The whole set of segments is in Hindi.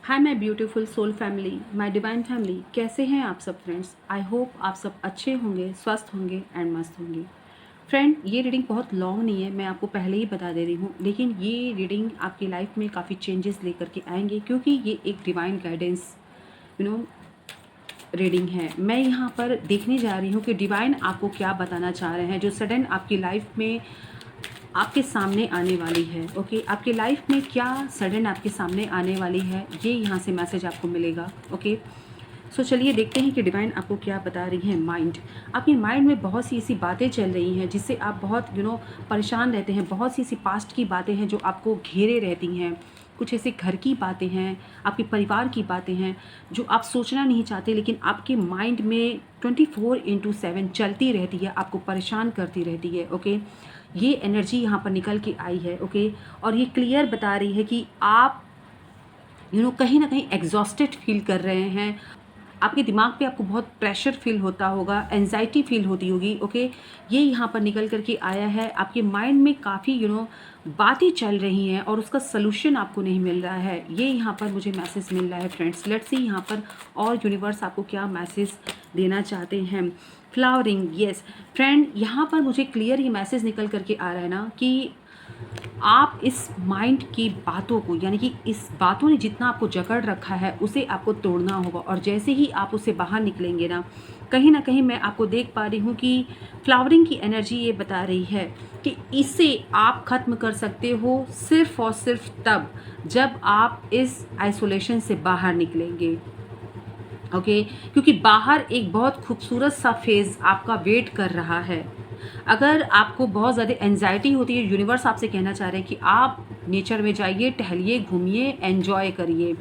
Hi my beautiful soul family, my divine family, कैसे हैं आप सब फ्रेंड्स। आई होप आप सब अच्छे होंगे, स्वस्थ होंगे एंड मस्त होंगे। फ्रेंड, ये रीडिंग बहुत लॉन्ग नहीं है, मैं आपको पहले ही बता दे रही हूँ, लेकिन ये रीडिंग आपकी लाइफ में काफ़ी चेंजेस लेकर के आएंगे क्योंकि ये एक डिवाइन गाइडेंस रीडिंग है। मैं यहाँ पर देखने जा रही हूँ कि डिवाइन आपको क्या बताना चाह रहे हैं, जो सडन आपकी लाइफ में आपके सामने आने वाली है। ओके, आपकी लाइफ में क्या सडन आपके सामने आने वाली है, ये यहाँ से मैसेज आपको मिलेगा। ओके, सो चलिए देखते हैं कि डिवाइन आपको क्या बता रही है। माइंड, आपके माइंड में बहुत सी ऐसी बातें चल रही हैं जिससे आप बहुत परेशान रहते हैं। बहुत सी ऐसी पास्ट की बातें हैं जो आपको घेरे रहती हैं। कुछ ऐसे घर की बातें हैं, आपके परिवार की बातें हैं जो आप सोचना नहीं चाहते, लेकिन आपके माइंड में 24/7 चलती रहती है, आपको परेशान करती रहती है। ओके, ये एनर्जी यहाँ पर निकल के आई है। ओके, और ये क्लियर बता रही है कि आप कहीं ना कहीं एग्जॉस्टेड फील कर रहे हैं। आपके दिमाग पे आपको बहुत प्रेशर फील होता होगा, एंजाइटी फील होती होगी। ओके, ये यहाँ पर निकल करके आया है। आपके माइंड में काफ़ी बातें चल रही हैं और उसका सलूशन आपको नहीं मिल रहा है। ये यहाँ पर मुझे मैसेज मिल रहा है फ्रेंड्स। लेट्स सी यहाँ पर और यूनिवर्स आपको क्या मैसेज देना चाहते हैं। फ्लावरिंग, यस फ्रेंड, यहाँ पर मुझे क्लियर ये मैसेज निकल करके आ रहा है ना कि आप इस माइंड की बातों को, यानी कि इस बातों ने जितना आपको जकड़ रखा है उसे आपको तोड़ना होगा। और जैसे ही आप उससे बाहर निकलेंगे ना कहीं मैं आपको देख पा रही हूँ कि फ्लावरिंग की एनर्जी ये बता रही है कि इसे आप ख़त्म कर सकते हो सिर्फ और सिर्फ तब जब आप इस आइसोलेशन से बाहर निकलेंगे। ओके, क्योंकि बाहर एक बहुत खूबसूरत सा फेज़ आपका वेट कर रहा है। अगर आपको बहुत ज़्यादा एंजाइटी होती है, यूनिवर्स आपसे कहना चाह रहे हैं कि आप नेचर में जाइए, टहलिए, घूमिए, एन्जॉय करिए।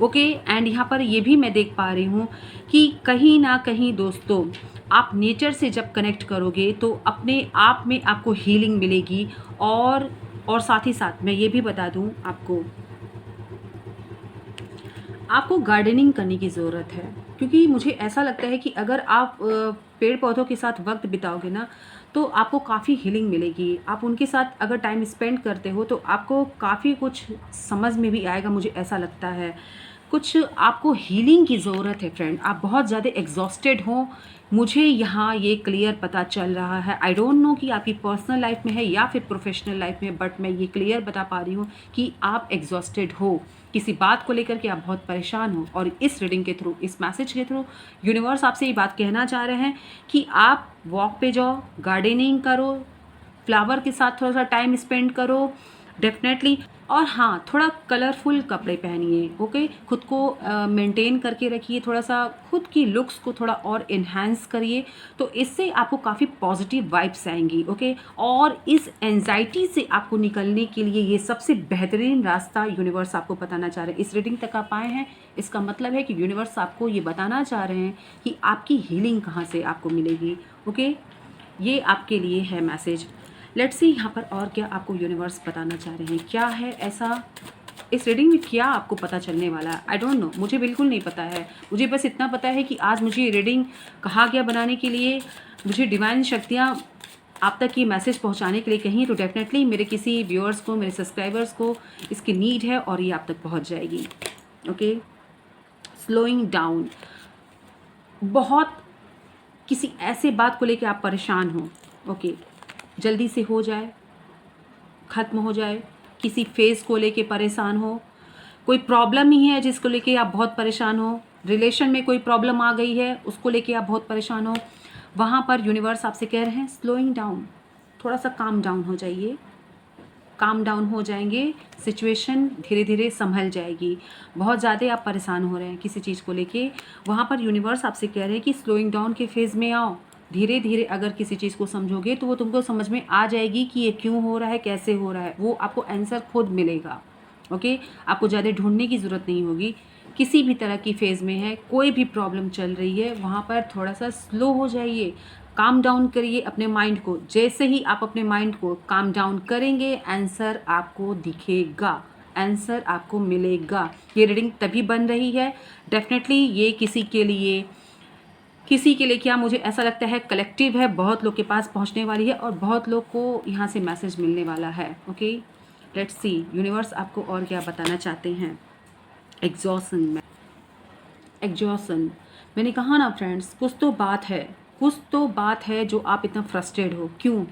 ओके, एंड यहाँ पर ये भी मैं देख पा रही हूँ कि कहीं ना कहीं दोस्तों, आप नेचर से जब कनेक्ट करोगे तो अपने आप में आपको हीलिंग मिलेगी। और साथ ही साथ मैं ये भी बता दूँ आपको गार्डनिंग करने की ज़रूरत है, क्योंकि मुझे ऐसा लगता है कि अगर आप पेड़ पौधों के साथ वक्त बिताओगे ना तो आपको काफ़ी हीलिंग मिलेगी। आप उनके साथ अगर टाइम स्पेंड करते हो तो आपको काफ़ी कुछ समझ में भी आएगा, मुझे ऐसा लगता है। कुछ आपको हीलिंग की ज़रूरत है फ्रेंड, आप बहुत ज़्यादा एग्जॉस्टेड हो, मुझे यहाँ ये क्लियर पता चल रहा है। आई डोंट नो कि आपकी पर्सनल लाइफ में है या फिर प्रोफेशनल लाइफ में, बट मैं ये क्लियर बता पा रही हूँ कि आप एग्जॉस्टेड हो, किसी बात को लेकर के आप बहुत परेशान हो। और इस रीडिंग के थ्रू, इस मैसेज के थ्रू यूनिवर्स आपसे ये बात कहना चाह रहे हैं कि आप वॉक पे जाओ, गार्डनिंग करो, फ्लावर के साथ थोड़ा सा टाइम स्पेंड करो डेफिनेटली। और हाँ, थोड़ा कलरफुल कपड़े पहनिए। ओके, खुद को मेंटेन करके रखिए, थोड़ा सा खुद की लुक्स को थोड़ा और इन्हांस करिए, तो इससे आपको काफ़ी पॉजिटिव वाइब्स आएंगी। ओके, और इस एंजाइटी से आपको निकलने के लिए ये सबसे बेहतरीन रास्ता यूनिवर्स आपको बताना चाह रहे हैं। इस रीडिंग तक आप आए हैं, इसका मतलब है कि यूनिवर्स आपको ये बताना चाह रहे हैं कि आपकी हीलिंग कहाँ से आपको मिलेगी। ओके, ये आपके लिए है मैसेज। लेट्स सी यहाँ पर और क्या आपको यूनिवर्स बताना चाह रहे हैं, क्या है ऐसा इस रीडिंग में, क्या आपको पता चलने वाला है। आई डोंट नो, मुझे बिल्कुल नहीं पता है। मुझे बस इतना पता है कि आज मुझे ये रीडिंग कहा गया बनाने के लिए, मुझे डिवाइन शक्तियाँ आप तक ये मैसेज पहुँचाने के लिए कहीं, तो डेफिनेटली मेरे किसी व्यूअर्स को, मेरे सब्सक्राइबर्स को इसकी नीड है और ये आप तक पहुँच जाएगी। ओके, स्लोइंग डाउन, बहुत किसी ऐसे बात को लेकर आप परेशान हो। ओके, जल्दी से हो जाए, ख़त्म हो जाए। किसी फेज़ को लेके परेशान हो, कोई प्रॉब्लम ही है जिसको लेके आप बहुत परेशान हो, रिलेशन में कोई प्रॉब्लम आ गई है उसको लेके आप बहुत परेशान हो, वहाँ पर यूनिवर्स आपसे कह रहे हैं स्लोइंग डाउन, थोड़ा सा काम डाउन हो जाइए। काम डाउन हो जाएंगे, सिचुएशन धीरे धीरे संभल जाएगी। बहुत ज़्यादा आप परेशान हो रहे हैं किसी चीज़ को लेके, वहाँ पर यूनिवर्स आपसे कह रहे हैं कि स्लोइंग डाउन के फेज़ में आओ। धीरे धीरे अगर किसी चीज़ को समझोगे तो वो तुमको समझ में आ जाएगी कि ये क्यों हो रहा है, कैसे हो रहा है, वो आपको आंसर खुद मिलेगा। ओके, आपको ज़्यादा ढूंढने की ज़रूरत नहीं होगी। किसी भी तरह की फेज़ में है, कोई भी प्रॉब्लम चल रही है, वहाँ पर थोड़ा सा स्लो हो जाइए, काम डाउन करिए अपने माइंड को। जैसे ही आप अपने माइंड को काम डाउन करेंगे, आंसर आपको दिखेगा, आंसर आपको मिलेगा। ये रीडिंग तभी बन रही है डेफिनेटली, ये किसी के लिए क्या, मुझे ऐसा लगता है कलेक्टिव है, बहुत लोग के पास पहुंचने वाली है और बहुत लोग को यहाँ से मैसेज मिलने वाला है। ओके, लेट्स सी यूनिवर्स आपको और क्या बताना चाहते हैं। एग्जॉशन। एग्जॉशन, मैंने कहा ना फ्रेंड्स, कुछ तो बात है, कुछ तो बात है जो आप इतना फ्रस्ट्रेट हो। क्यों?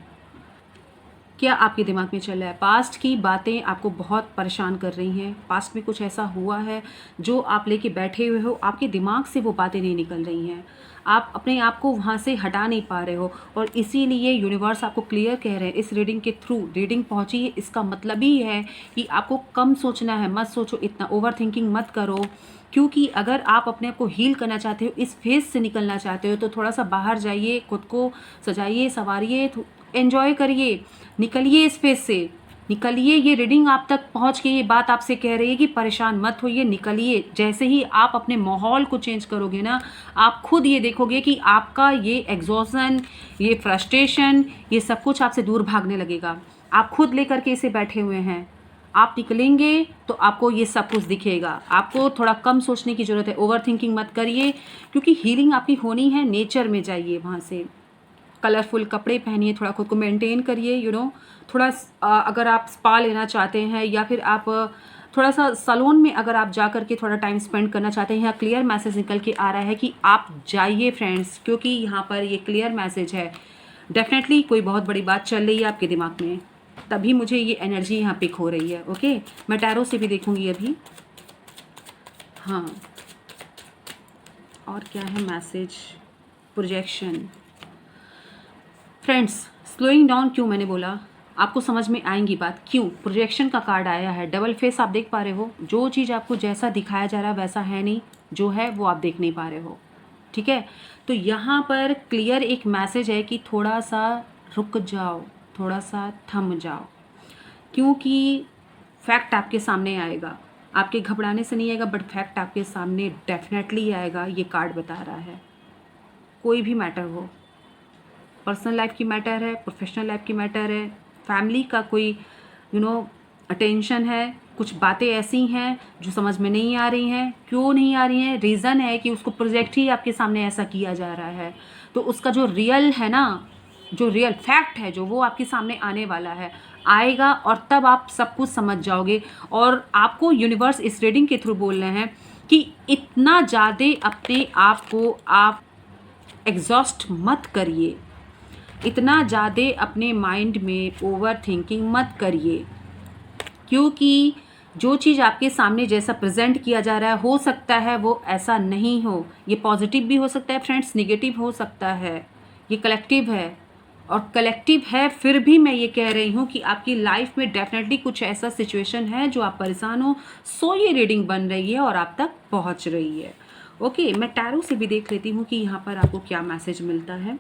क्या आपके दिमाग में चल रहा है? पास्ट की बातें आपको बहुत परेशान कर रही हैं। पास्ट में कुछ ऐसा हुआ है जो आप लेके बैठे हुए हो, आपके दिमाग से वो बातें नहीं निकल रही हैं। आप अपने आप को वहाँ से हटा नहीं पा रहे हो, और इसीलिए यूनिवर्स आपको क्लियर कह रहे हैं इस रीडिंग के थ्रू। रीडिंग पहुँची है, इसका मतलब ही है कि आपको कम सोचना है। मत सोचो इतना, ओवर थिंकिंग मत करो। क्योंकि अगर आप अपने आप को हील करना चाहते हो, इस फेज से निकलना चाहते हो, तो थोड़ा सा बाहर जाइए, खुद को सजाइए, संवारिए, एंजॉय करिए, निकलिए इस फेज से, निकलिए। ये रीडिंग आप तक पहुंच के ये बात आपसे कह रही है कि परेशान मत होइए, निकलिए। जैसे ही आप अपने माहौल को चेंज करोगे ना, आप खुद ये देखोगे कि आपका ये एग्जॉशन, ये फ्रस्ट्रेशन, ये सब कुछ आपसे दूर भागने लगेगा। आप खुद लेकर के इसे बैठे हुए हैं। आप निकलेंगे तो आपको ये सब कुछ दिखेगा। आपको थोड़ा कम सोचने की ज़रूरत है, ओवर थिंकिंग मत करिए, क्योंकि हीलिंग आपकी होनी है। नेचर में जाइए, वहाँ से कलरफुल कपड़े पहनिए, थोड़ा खुद को मेंटेन करिए, थोड़ा अगर आप स्पा लेना चाहते हैं, या फिर आप थोड़ा सा सैलून में अगर आप जा कर के थोड़ा टाइम स्पेंड करना चाहते हैं, यहाँ क्लियर मैसेज निकल के आ रहा है कि आप जाइए फ्रेंड्स, क्योंकि यहाँ पर ये क्लियर मैसेज है। डेफिनेटली कोई बहुत बड़ी बात चल रही है आपके दिमाग में, तभी मुझे ये एनर्जी यहाँ पिक हो रही है। ओके, मैं टैरो से भी देखूँगी अभी। हाँ, और क्या है message? Projection. Friends, slowing down क्यों मैंने बोला, आपको समझ में आएंगी बात। क्यों प्रोजेक्शन का कार्ड आया है? डबल फेस आप देख पा रहे हो। जो चीज़ आपको जैसा दिखाया जा रहा है वैसा है नहीं, जो है वो आप देख नहीं पा रहे हो। ठीक है, तो यहाँ पर क्लियर एक मैसेज है कि थोड़ा सा रुक जाओ, थोड़ा सा थम जाओ, क्योंकि फैक्ट आपके सामने आएगा। आपके घबराने से नहीं आएगा, बट फैक्ट आपके सामने डेफिनेटली आएगा। ये कार्ड बता रहा है, कोई भी मैटर हो, पर्सनल लाइफ की मैटर है, प्रोफेशनल लाइफ की मैटर है, फैमिली का कोई अटेंशन है, कुछ बातें ऐसी हैं जो समझ में नहीं आ रही हैं। क्यों नहीं आ रही हैं? रीज़न है कि उसको प्रोजेक्ट ही आपके सामने ऐसा किया जा रहा है, तो उसका जो रियल है ना, जो रियल फैक्ट है, जो वो आपके सामने आने वाला है, आएगा, और तब आप सब कुछ समझ जाओगे। और आपको यूनिवर्स इस रीडिंग के थ्रू बोल रहे हैं कि इतना ज़्यादा अपने आप को आप एग्जॉस्ट मत करिए, इतना ज़्यादा अपने माइंड में ओवर थिंकिंग मत करिए, क्योंकि जो चीज़ आपके सामने जैसा प्रेजेंट किया जा रहा है, हो सकता है वो ऐसा नहीं हो। ये पॉजिटिव भी हो सकता है फ्रेंड्स, निगेटिव हो सकता है। ये कलेक्टिव है, और कलेक्टिव है, फिर भी मैं ये कह रही हूँ कि आपकी लाइफ में डेफिनेटली कुछ ऐसा सिचुएशन है जो आप परेशान हो, सो ये रीडिंग बन रही है और आप तक पहुँच रही है। ओके, मैं टैरो से भी देख लेती हूँ कि यहाँ पर आपको क्या मैसेज मिलता है।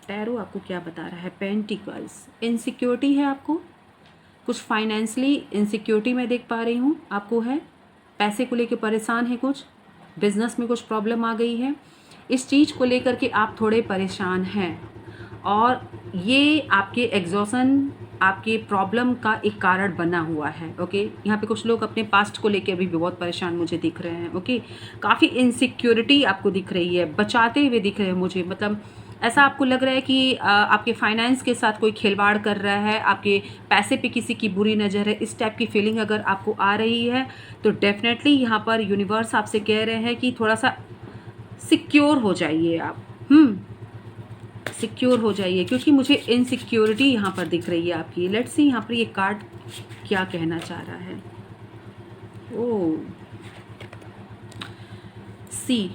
टैरो आपको क्या बता रहा है? पेंटिकल्स, इनसिक्योरिटी है आपको, कुछ फाइनेंशियली इनसिक्योरिटी मैं देख पा रही हूँ आपको है, पैसे को लेकर परेशान है, कुछ बिजनेस में कुछ प्रॉब्लम आ गई है, इस चीज़ को लेकर के आप थोड़े परेशान हैं, और ये आपके एग्जॉशन, आपके प्रॉब्लम का एक कारण बना हुआ है। ओके, यहाँ पे कुछ लोग अपने पास्ट को लेकर भी बहुत परेशान मुझे दिख रहे हैं। ओके, काफ़ी इनसिक्योरिटी आपको दिख रही है, बचाते हुए दिख रहे हैं मुझे, मतलब ऐसा आपको लग रहा है कि आपके फाइनेंस के साथ कोई खिलवाड़ कर रहा है, आपके पैसे पे किसी की बुरी नज़र है, इस टाइप की फीलिंग अगर आपको आ रही है, तो डेफिनेटली यहाँ पर यूनिवर्स आपसे कह रहे हैं कि थोड़ा सा सिक्योर हो जाइए आप। सिक्योर हो जाइए, क्योंकि मुझे इनसिक्योरिटी यहाँ पर दिख रही है आपकी। लेट्स सी यहाँ पर ये कार्ड क्या कहना चाह रहा है। ओह, सी,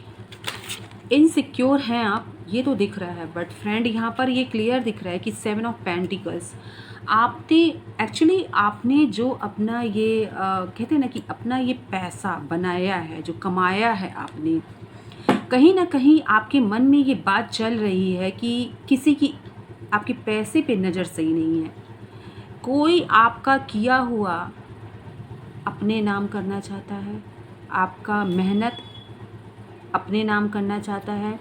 इनसिक्योर हैं आप, ये तो दिख रहा है, बट फ्रेंड यहाँ पर ये क्लियर दिख रहा है कि 7 ऑफ पेंटिकल्स, आपने एक्चुअली आपने जो अपना ये कहते हैं ना कि अपना ये पैसा बनाया है, जो कमाया है आपने, कहीं ना कहीं आपके मन में ये बात चल रही है कि किसी की आपके पैसे पे नज़र सही नहीं है। कोई आपका किया हुआ अपने नाम करना चाहता है, आपका मेहनत अपने नाम करना चाहता है,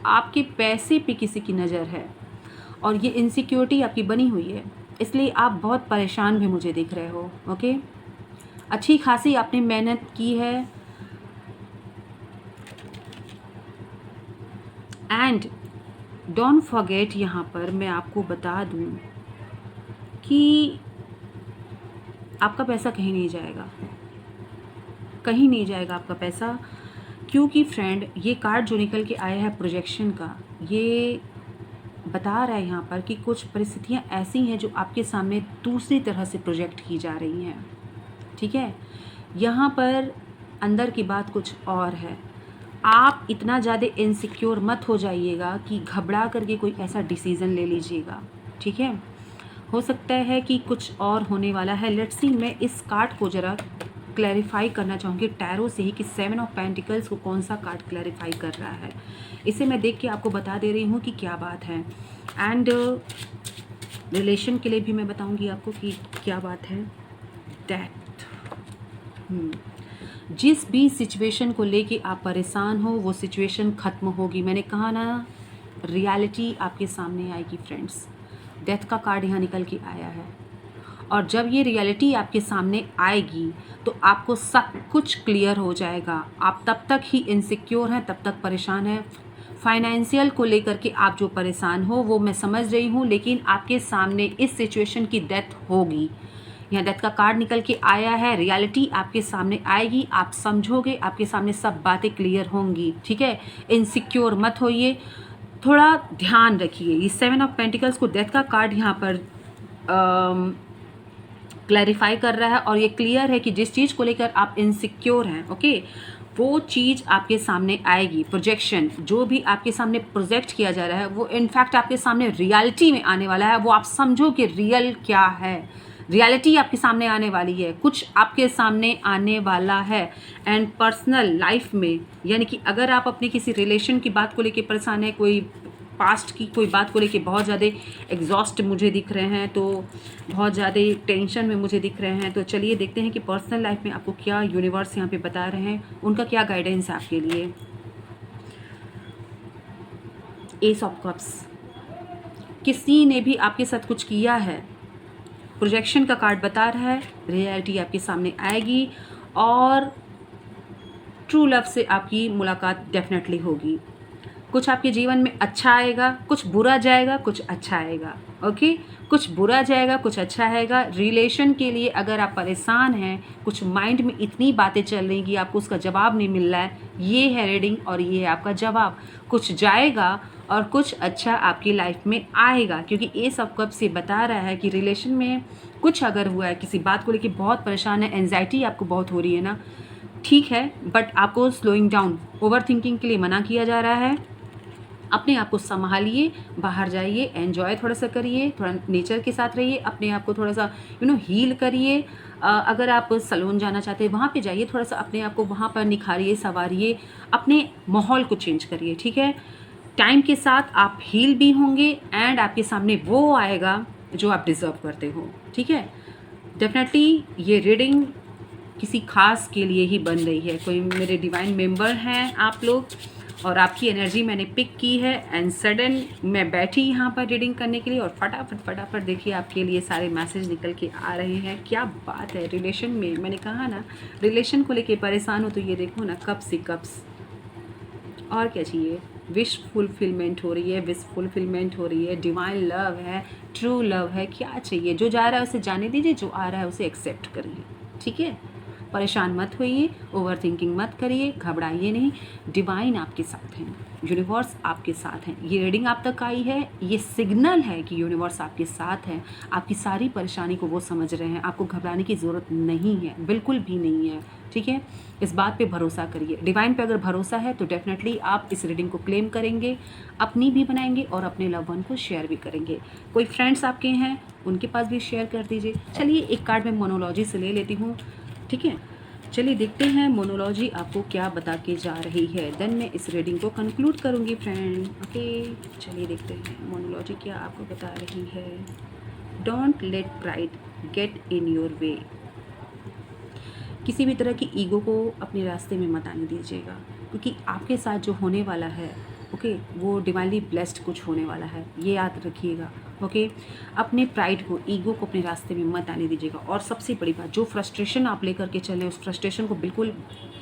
आपके पैसे पे किसी की नज़र है, और ये इनसिक्योरिटी आपकी बनी हुई है, इसलिए आप बहुत परेशान भी मुझे दिख रहे हो। ओके, अच्छी खासी आपने मेहनत की है, एंड डोंट फॉरगेट, यहाँ पर मैं आपको बता दूँ कि आपका पैसा कहीं नहीं जाएगा। कहीं नहीं जाएगा आपका पैसा, क्योंकि फ्रेंड ये कार्ड जो निकल के आया है प्रोजेक्शन का, ये बता रहा है यहाँ पर कि कुछ परिस्थितियाँ ऐसी हैं जो आपके सामने दूसरी तरह से प्रोजेक्ट की जा रही हैं, ठीक है। यहाँ पर अंदर की बात कुछ और है। आप इतना ज़्यादा इनसिक्योर मत हो जाइएगा कि घबरा करके कोई ऐसा डिसीज़न ले लीजिएगा, ठीक है। हो सकता है कि कुछ और होने वाला है। लेट्स सी, मैं इस कार्ड को ज़रा क्लैरिफाई करना चाहूँगी टैरो से ही कि 7 ऑफ पेंटिकल्स को कौन सा कार्ड क्लैरिफाई कर रहा है। इसे मैं देख के आपको बता दे रही हूँ कि क्या बात है। एंड रिलेशन के लिए भी मैं बताऊँगी आपको कि क्या बात है। डेथ, जिस भी सिचुएशन को लेके आप परेशान हो वो सिचुएशन ख़त्म होगी। मैंने कहा ना, रियलिटी आपके सामने आएगी फ्रेंड्स। डेथ का कार्ड यहाँ निकल के आया है, और जब ये रियलिटी आपके सामने आएगी तो आपको सब कुछ क्लियर हो जाएगा। आप तब तक ही इनसिक्योर हैं, तब तक परेशान हैं। फाइनेंशियल को लेकर के आप जो परेशान हो वो मैं समझ रही हूँ, लेकिन आपके सामने इस सिचुएशन की डेथ होगी। यहाँ डेथ का कार्ड निकल के आया है, रियलिटी आपके सामने आएगी, आप समझोगे, आपके सामने सब बातें क्लियर होंगी, ठीक है। इनसिक्योर मत होइए, थोड़ा ध्यान रखिए। ये 7 ऑफ पेंटिकल्स को डेथ का कार्ड यहाँ पर क्लैरिफाई कर रहा है, और ये क्लियर है कि जिस चीज़ को लेकर आप इनसिक्योर हैं, ओके, वो चीज़ आपके सामने आएगी। प्रोजेक्शन जो भी आपके सामने प्रोजेक्ट किया जा रहा है वो इनफैक्ट आपके सामने रियलिटी में आने वाला है। वो आप समझो कि रियल क्या है, रियलिटी आपके सामने आने वाली है, कुछ आपके सामने आने वाला है। एंड पर्सनल लाइफ में, यानी कि अगर आप अपने किसी रिलेशन की बात को लेके परेशान है, कोई पास्ट की कोई बात को लेके बहुत ज़्यादा एग्जॉस्ट मुझे दिख रहे हैं, तो बहुत ज़्यादा टेंशन में मुझे दिख रहे हैं, तो चलिए देखते हैं कि पर्सनल लाइफ में आपको क्या यूनिवर्स यहाँ पे बता रहे हैं, उनका क्या गाइडेंस है आपके लिए। एस ऑफ कप्स, किसी ने भी आपके साथ कुछ किया है, प्रोजेक्शन का कार्ड बता रहा है, रियलिटी आपके सामने आएगी, और ट्रू लव से आपकी मुलाकात डेफिनेटली होगी। कुछ आपके जीवन में अच्छा आएगा, कुछ बुरा जाएगा, कुछ अच्छा आएगा, ओके। कुछ बुरा जाएगा, कुछ अच्छा आएगा। रिलेशन के लिए अगर आप परेशान हैं, कुछ माइंड में इतनी बातें चल रही कि आपको उसका जवाब नहीं मिल रहा है, ये है रीडिंग और ये है आपका जवाब। कुछ जाएगा और कुछ अच्छा आपकी लाइफ में आएगा, क्योंकि ये सब कब से बता रहा है कि रिलेशन में कुछ अगर हुआ है, किसी बात को लेकर बहुत परेशान है, एंजाइटी आपको बहुत हो रही है ना, ठीक है, बट आपको स्लोइंग डाउन, ओवर थिंकिंग के लिए मना किया जा रहा है। अपने आप को संभालिए, बाहर जाइए, एन्जॉय थोड़ा सा करिए, थोड़ा नेचर के साथ रहिए, अपने आप को थोड़ा सा हील करिए। अगर आप सैलून जाना चाहते हैं वहाँ पे जाइए, थोड़ा सा अपने आप को वहाँ पर निखारिए, संवारिए, अपने माहौल को चेंज करिए, ठीक है। टाइम के साथ आप हील भी होंगे एंड आपके सामने वो आएगा जो आप डिज़र्व करते हो, ठीक है। डेफिनेटली ये रीडिंग किसी खास के लिए ही बन रही है। कोई मेरे डिवाइन मेंबर हैं आप लोग, और आपकी एनर्जी मैंने पिक की है, एंड सडन मैं बैठी यहाँ पर रीडिंग करने के लिए, और फटाफट देखिए आपके लिए सारे मैसेज निकल के आ रहे हैं। क्या बात है। रिलेशन में मैंने कहा ना, रिलेशन को लेके परेशान हो तो ये देखो ना, कप्स ही कप्स, और क्या चाहिए। विश फुलफिलमेंट हो रही है, विश फुलफिलमेंट हो रही है, डिवाइन लव है, ट्रू लव है। क्या चाहिए। जो जा रहा है उसे जाने दीजिए, जो आ रहा है उसे एक्सेप्ट करिए, ठीक है। परेशान मत होइए, ओवर थिंकिंग मत करिए, घबराइए नहीं। डिवाइन आपके साथ हैं, यूनिवर्स आपके साथ हैं। ये रीडिंग आप तक आई है, ये सिग्नल है कि यूनिवर्स आपके साथ है। आपकी सारी परेशानी को वो समझ रहे हैं। आपको घबराने की ज़रूरत नहीं है, बिल्कुल भी नहीं है, ठीक है। इस बात पे भरोसा करिए। डिवाइन पे अगर भरोसा है तो डेफिनेटली आप इस रीडिंग को क्लेम करेंगे, अपनी भी बनाएंगे और अपने लव वन को शेयर भी करेंगे। कोई फ्रेंड्स आपके हैं उनके पास भी शेयर कर दीजिए। चलिए एक कार्ड मैं मोनोलॉजी से ले लेती हूँ, ठीक है। चलिए देखते हैं मोनोलॉजी आपको क्या बता के जा रही है, देन मैं इस रीडिंग को कंक्लूड करूँगी फ्रेंड, ओके। चलिए देखते हैं मोनोलॉजी क्या आपको बता रही है। Don't let pride get in your way, किसी भी तरह की ईगो को अपने रास्ते में मत आने दीजिएगा, क्योंकि आपके साथ जो होने वाला है, ओके, वो डिवाइनली ब्लेस्ड कुछ होने वाला है, ये याद रखिएगा, ओके। अपने प्राइड को, ईगो को अपने रास्ते में मत आने दीजिएगा। और सबसे बड़ी बात, जो फ्रस्ट्रेशन आप लेकर के चले उस फ्रस्ट्रेशन को बिल्कुल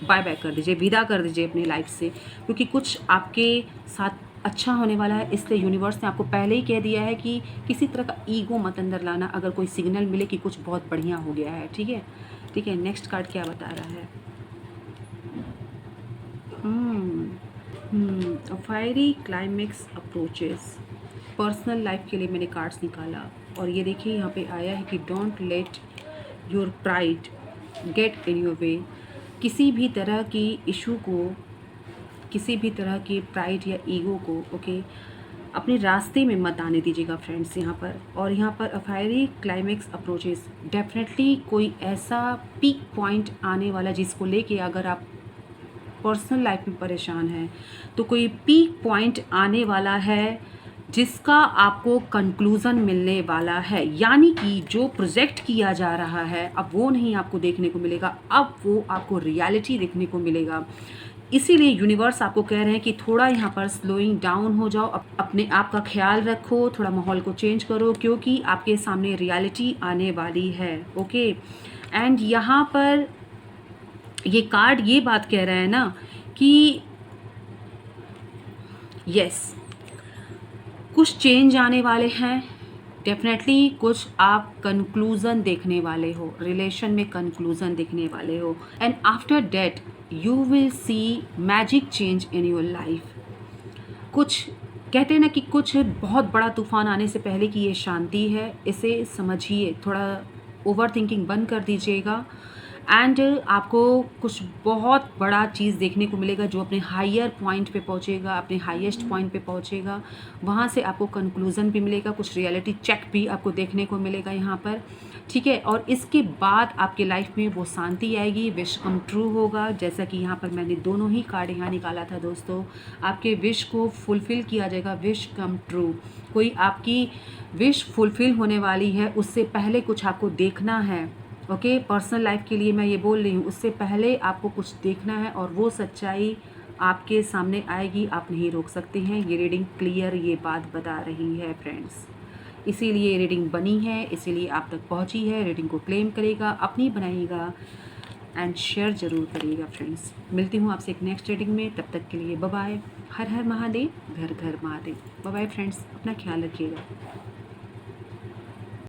बाय बाय कर दीजिए, विदा कर दीजिए अपनी लाइफ से, क्योंकि कुछ आपके साथ अच्छा होने वाला है। इसलिए यूनिवर्स ने आपको पहले ही कह दिया है कि किसी तरह का ईगो मत अंदर लाना, अगर कोई सिग्नल मिले कि कुछ बहुत बढ़िया हो गया है, ठीक है। ठीक है, नेक्स्ट कार्ड क्या बता रहा है। Fiery climax approaches. Personal life के लिए मैंने कार्ड्स निकाला और ये देखिए यहाँ पे आया है कि don't let your pride get in your way. किसी भी तरह की इशू को, किसी भी तरह की प्राइड या ईगो को ओके अपने रास्ते में मत आने दीजिएगा फ्रेंड्स यहाँ पर। और यहाँ पर फायरी क्लाइमेक्स अप्रोचेस, डेफिनेटली कोई ऐसा पीक पॉइंट आने वाला जिसको लेके अगर आप पर्सनल लाइफ में परेशान हैं तो कोई पीक पॉइंट आने वाला है जिसका आपको कंक्लूज़न मिलने वाला है। यानी कि जो प्रोजेक्ट किया जा रहा है अब वो नहीं आपको देखने को मिलेगा, अब वो आपको रियलिटी देखने को मिलेगा। इसीलिए यूनिवर्स आपको कह रहे हैं कि थोड़ा यहाँ पर स्लोइंग डाउन हो जाओ, अपने आप का ख्याल रखो, थोड़ा माहौल को चेंज करो क्योंकि आपके सामने रियलिटी आने वाली है। ओके एंड यहाँ पर ये कार्ड ये बात कह रहा है ना कि यस कुछ चेंज आने वाले हैं, डेफिनेटली कुछ आप कंक्लूज़न देखने वाले हो, रिलेशन में कंक्लूज़न देखने वाले हो and after that you will see magic change in your life. कुछ कहते हैं ना कि कुछ बहुत बड़ा तूफान आने से पहले की ये शांति है, इसे समझिए, थोड़ा ओवर थिंकिंग बंद कर दीजिएगा एंड आपको कुछ बहुत बड़ा चीज़ देखने को मिलेगा जो अपने हायर पॉइंट पे पहुंचेगा, अपने हाईएस्ट पॉइंट पे पहुंचेगा। वहाँ से आपको कंक्लूज़न भी मिलेगा, कुछ रियलिटी चेक भी आपको देखने को मिलेगा यहाँ पर, ठीक है। और इसके बाद आपके लाइफ में वो शांति आएगी, विश कम ट्रू होगा। जैसा कि यहाँ पर मैंने दोनों ही कार्ड यहाँ निकाला था दोस्तों, आपके विश को फुलफ़िल किया जाएगा, विश कम ट्रू। कोई आपकी विश फुलफ़िल होने वाली है, उससे पहले कुछ आपको देखना है। ओके पर्सनल लाइफ के लिए मैं ये बोल रही हूँ, उससे पहले आपको कुछ देखना है और वो सच्चाई आपके सामने आएगी, आप नहीं रोक सकते हैं। ये रीडिंग क्लियर ये बात बता रही है फ्रेंड्स, इसीलिए ये रीडिंग बनी है, इसीलिए आप तक पहुँची है। रीडिंग को क्लेम करेगा, अपनी बनाइएगा एंड शेयर ज़रूर करिएगा फ्रेंड्स। मिलती हूँ आपसे एक नेक्स्ट रीडिंग में, तब तक के लिए बाय बाय। हर हर महादेव, घर घर महादेव। बाय बाय फ्रेंड्स, अपना ख्याल रखिएगा।